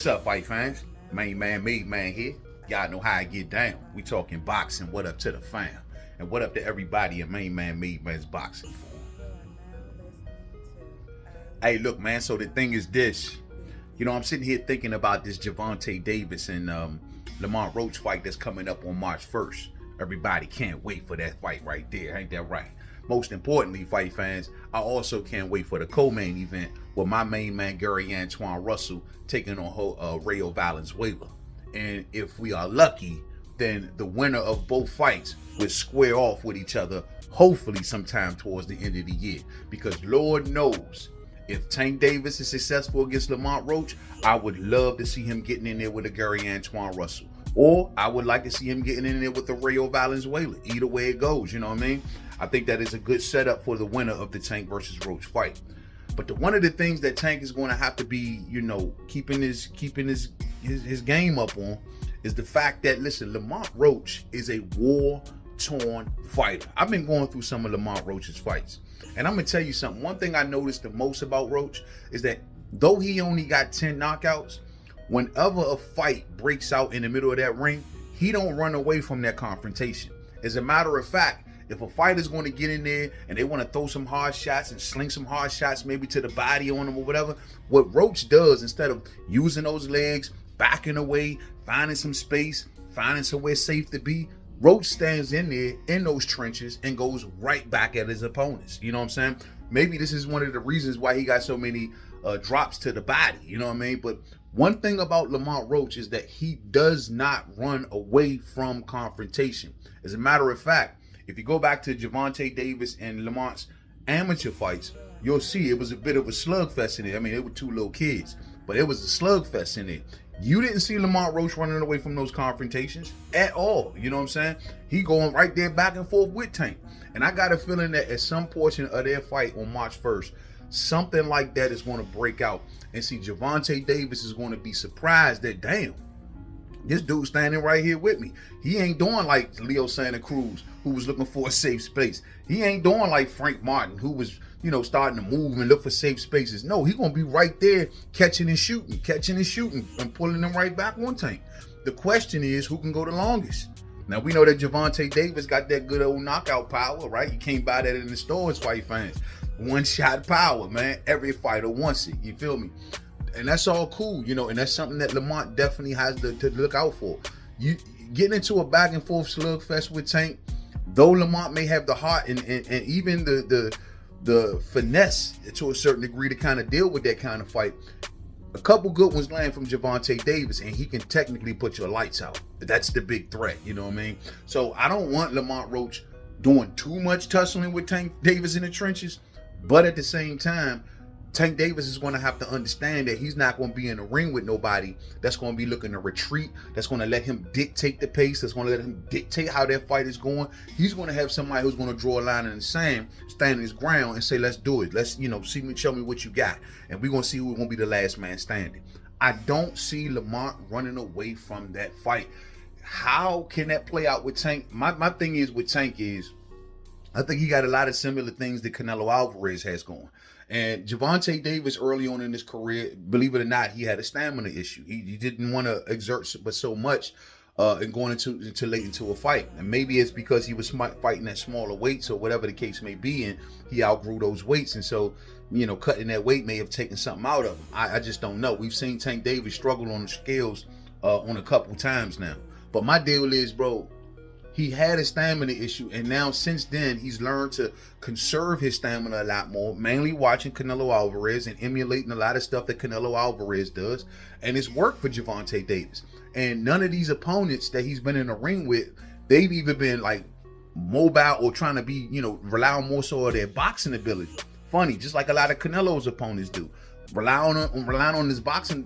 What's up, fight fans? Mainman Mademan here. Y'all know how I get down. We talking boxing. What up to the fam? And what up to everybody in Mainman Mademan's boxing form? Hey, look, man. So the thing is this. I'm sitting here thinking about this Gervonta Davis and Lamont Roach fight that's coming up on March 1st. Everybody can't wait for that fight right there. Ain't that right? Most importantly, fight fans, I also can't wait for the co-main event with my main man, Gary Antoine Russell, taking on Rayo Valenzuela. And if we are lucky, then the winner of both fights will square off with each other, hopefully sometime towards the end of the year. Because Lord knows, if Tank Davis is successful against Lamont Roach, I would love to see him getting in there with a Gary Antoine Russell. Or I would like to see him getting in there with the Rayo Valenzuela. Either way it goes, you know what I mean? I think that is a good setup for the winner of the Tank versus Roach fight. But one of the things that Tank is going to have to be, keeping his game up on is the fact that, listen, Lamont Roach is a war-torn fighter. I've been going through some of Lamont Roach's fights. And I'm going to tell you something. One thing I noticed the most about Roach is that though he only got 10 knockouts, whenever a fight breaks out in the middle of that ring, he don't run away from that confrontation. As a matter of fact, if a fighter's going to get in there and they want to throw some hard shots and sling some hard shots maybe to the body on them or whatever, what Roach does, instead of using those legs, backing away, finding some space, finding somewhere safe to be, Roach stands in there in those trenches and goes right back at his opponents. You know what I'm saying? Maybe this is one of the reasons why he got so many drops to the body. You know what I mean? But one thing about Lamont Roach is that he does not run away from confrontation. As a matter of fact, if you go back to Gervonta Davis and Lamont's amateur fights, you'll see it was a bit of a slugfest in there. I mean, they were two little kids, but it was a slugfest in there. You didn't see Lamont Roach running away from those confrontations at all. You know what I'm saying? He going right there back and forth with Tank. And I got a feeling that at some portion of their fight on March 1st, something like that is going to break out. And see, Gervonta Davis is going to be surprised that, damn, this dude's standing right here with me. He ain't doing like Leo Santa Cruz, who was looking for a safe space. He ain't doing like Frank Martin, who was, starting to move and look for safe spaces. No, he's going to be right there catching and shooting, and pulling them right back on Tank. The question is, who can go the longest? Now, we know that Gervonta Davis got that good old knockout power, right? You can't buy that in the stores, fight fans. One-shot power, man. Every fighter wants it. You feel me? And that's all cool, and that's something that Lamont definitely has to look out for. You getting into a back and forth slugfest with Tank, though Lamont may have the heart and even the finesse to a certain degree to kind of deal with that kind of fight. A couple good ones land from Gervonta Davis, and he can technically put your lights out. That's the big threat, you know what I mean? So I don't want Lamont Roach doing too much tussling with Tank Davis in the trenches, but at the same time, Tank Davis is going to have to understand that he's not going to be in the ring with nobody that's going to be looking to retreat, that's going to let him dictate the pace, that's going to let him dictate how that fight is going. He's going to have somebody who's going to draw a line in the sand, stand his ground, and say, let's do it. Let's, show me what you got. And we're going to see who's going to be the last man standing. I don't see Lamont running away from that fight. How can that play out with Tank? My thing is with Tank is, I think he got a lot of similar things that Canelo Alvarez has going. And Gervonta Davis, early on in his career, believe it or not, he had a stamina issue. He didn't want to exert but so much and going into late into a fight. And maybe it's because he was fighting at smaller weights or whatever the case may be, and he outgrew those weights. And so, cutting that weight may have taken something out of him. I just don't know. We've seen Tank Davis struggle on the scales on a couple times now. But my deal is, bro, he had a stamina issue, and now since then he's learned to conserve his stamina a lot more, mainly watching Canelo Alvarez and emulating a lot of stuff that Canelo Alvarez does, and it's worked for Gervonta Davis. And none of these opponents that he's been in the ring with, they've either been like mobile or trying to be, rely on more so of their boxing ability. Funny, just like a lot of Canelo's opponents do. Relying on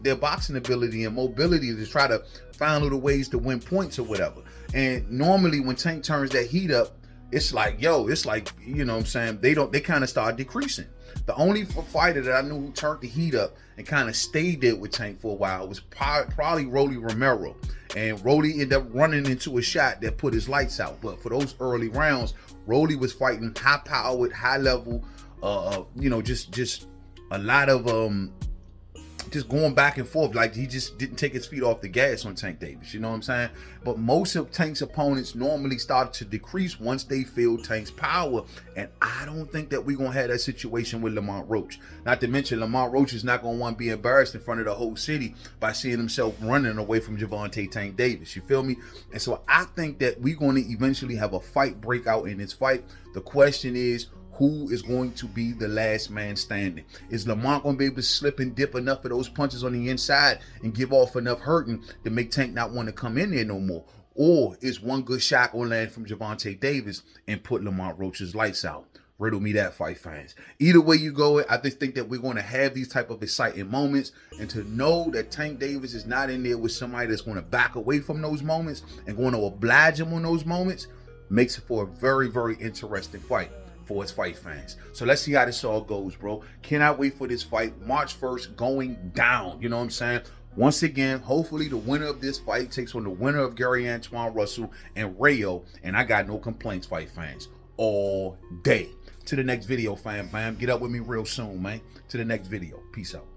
their boxing ability and mobility to try to find little ways to win points or whatever. And normally when Tank turns that heat up, it's like, they kind of start decreasing. The only fighter that I knew who turned the heat up and kind of stayed there with Tank for a while was probably Rolly Romero. And Rolly ended up running into a shot that put his lights out. But for those early rounds, Rolly was fighting high-powered, high-level, just a lot of just going back and forth. Like, he just didn't take his feet off the gas on Tank Davis. You know what I'm saying? But most of Tank's opponents normally start to decrease once they feel Tank's power. And I don't think that we're going to have that situation with Lamont Roach. Not to mention, Lamont Roach is not going to want to be embarrassed in front of the whole city by seeing himself running away from Gervonta Tank Davis. You feel me? And so I think that we're going to eventually have a fight break out in this fight. The question is, who is going to be the last man standing? Is Lamont going to be able to slip and dip enough of those punches on the inside and give off enough hurting to make Tank not want to come in there no more? Or is one good shot going to land from Gervonta Davis and put Lamont Roach's lights out? Riddle me that, fight fans. Either way you go, I just think that we're going to have these type of exciting moments, and to know that Tank Davis is not in there with somebody that's going to back away from those moments and going to oblige him on those moments makes it for a very, very interesting fight for his fight fans. So let's see how this all goes, bro. Cannot wait for this fight. March 1st going down. You know what I'm saying? Once again, hopefully the winner of this fight takes on the winner of Gary Antoine Russell and Rayo. And I got no complaints, fight fans. All day. To the next video, fam. Get up with me real soon, man. To the next video. Peace out.